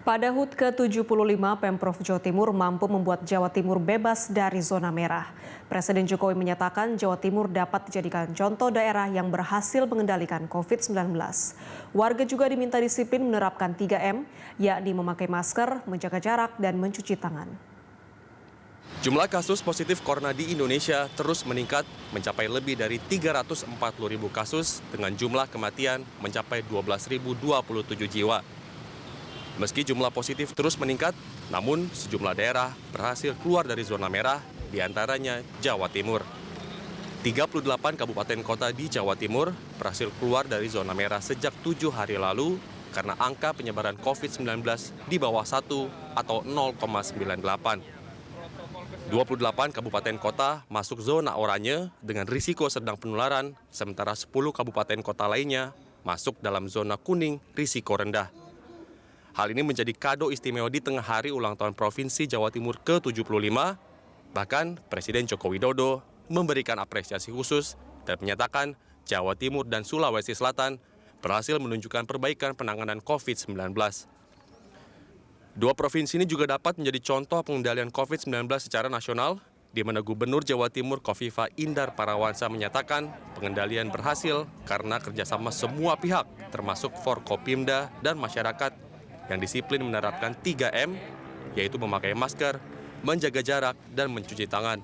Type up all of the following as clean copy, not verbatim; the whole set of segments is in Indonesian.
Pada HUT ke-75, Pemprov Jawa Timur mampu membuat Jawa Timur bebas dari zona merah. Presiden Jokowi menyatakan Jawa Timur dapat dijadikan contoh daerah yang berhasil mengendalikan COVID-19. Warga juga diminta disiplin menerapkan 3M, yakni memakai masker, menjaga jarak, dan mencuci tangan. Jumlah kasus positif corona di Indonesia terus meningkat mencapai lebih dari 340.000 kasus dengan jumlah kematian mencapai 12.027 jiwa. Meski jumlah positif terus meningkat, namun sejumlah daerah berhasil keluar dari zona merah, diantaranya Jawa Timur. 38 kabupaten kota di Jawa Timur berhasil keluar dari zona merah sejak 7 hari lalu karena angka penyebaran COVID-19 di bawah 1 atau 0,98. 28 kabupaten kota masuk zona oranye dengan risiko sedang penularan, sementara 10 kabupaten kota lainnya masuk dalam zona kuning risiko rendah. Hal ini menjadi kado istimewa di tengah hari ulang tahun Provinsi Jawa Timur ke-75. Bahkan Presiden Joko Widodo memberikan apresiasi khusus dan menyatakan Jawa Timur dan Sulawesi Selatan berhasil menunjukkan perbaikan penanganan COVID-19. Dua provinsi ini juga dapat menjadi contoh pengendalian COVID-19 secara nasional, di mana Gubernur Jawa Timur Khofifah Indar Parawansa menyatakan pengendalian berhasil karena kerjasama semua pihak, termasuk Forkopimda dan masyarakat, yang disiplin menerapkan 3M, yaitu memakai masker, menjaga jarak, dan mencuci tangan.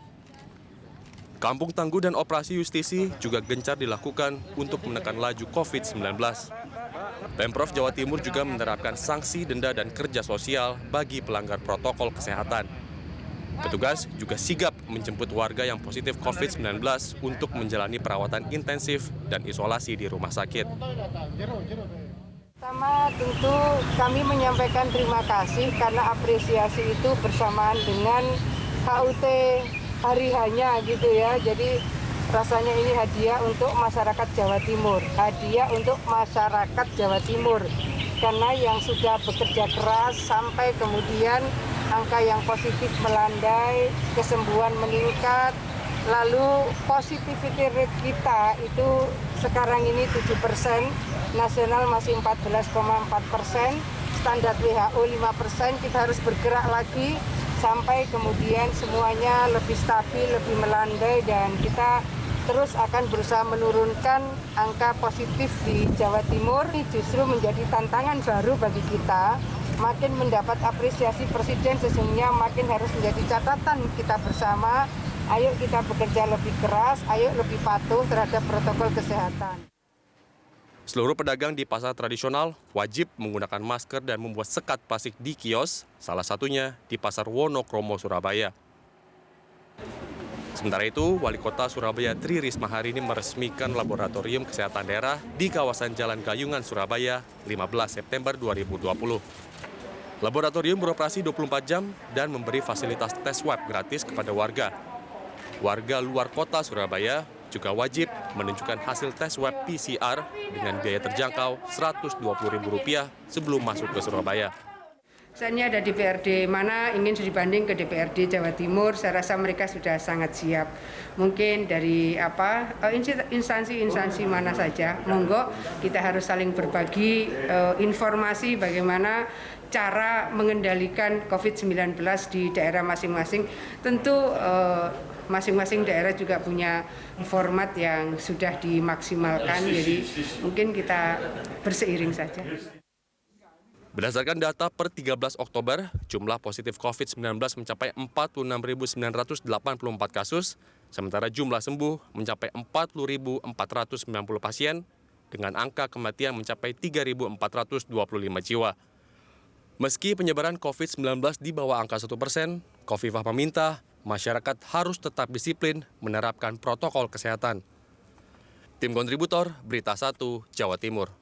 Kampung Tangguh dan operasi justisi juga gencar dilakukan untuk menekan laju COVID-19. Pemprov Jawa Timur juga menerapkan sanksi denda dan kerja sosial bagi pelanggar protokol kesehatan. Petugas juga sigap menjemput warga yang positif COVID-19 untuk menjalani perawatan intensif dan isolasi di rumah sakit. Pertama, tentu kami menyampaikan terima kasih karena apresiasi itu bersamaan dengan HUT hari hanya gitu ya. Jadi rasanya ini hadiah untuk masyarakat Jawa Timur, hadiah untuk masyarakat Jawa Timur. Karena yang sudah bekerja keras sampai kemudian angka yang positif melandai, kesembuhan meningkat, lalu positivity rate kita itu sekarang ini 7%, nasional masih 14,4%, standar WHO 5%, kita harus bergerak lagi sampai kemudian semuanya lebih stabil, lebih melandai, dan kita terus akan berusaha menurunkan angka positif di Jawa Timur. Ini justru menjadi tantangan baru bagi kita, makin mendapat apresiasi Presiden sesungguhnya makin harus menjadi catatan kita bersama. Ayo kita bekerja lebih keras, ayo lebih patuh terhadap protokol kesehatan. Seluruh pedagang di pasar tradisional wajib menggunakan masker dan membuat sekat plastik di kios, salah satunya di Pasar Wonokromo, Surabaya. Sementara itu, Wali Kota Surabaya Tri Risma hari ini meresmikan Laboratorium Kesehatan Daerah di kawasan Jalan Gayungan, Surabaya, 15 September 2020. Laboratorium beroperasi 24 jam dan memberi fasilitas tes swab gratis kepada warga. Warga luar kota Surabaya juga wajib menunjukkan hasil tes swab PCR dengan biaya terjangkau Rp120.000 sebelum masuk ke Surabaya. Saat ini ada DPRD, mana ingin dibanding ke DPRD Jawa Timur, saya rasa mereka sudah sangat siap. Mungkin dari instansi-instansi mana saja, monggo kita harus saling berbagi informasi bagaimana cara mengendalikan COVID-19 di daerah masing-masing. Tentu masing-masing daerah juga punya format yang sudah dimaksimalkan, jadi mungkin kita berseiring saja. Berdasarkan data per 13 Oktober, jumlah positif COVID-19 mencapai 46.984 kasus, sementara jumlah sembuh mencapai 40.490 pasien, dengan angka kematian mencapai 3.425 jiwa. Meski penyebaran COVID-19 di bawah angka 1%, Khofifah meminta masyarakat harus tetap disiplin menerapkan protokol kesehatan. Tim Kontributor, Berita 1, Jawa Timur.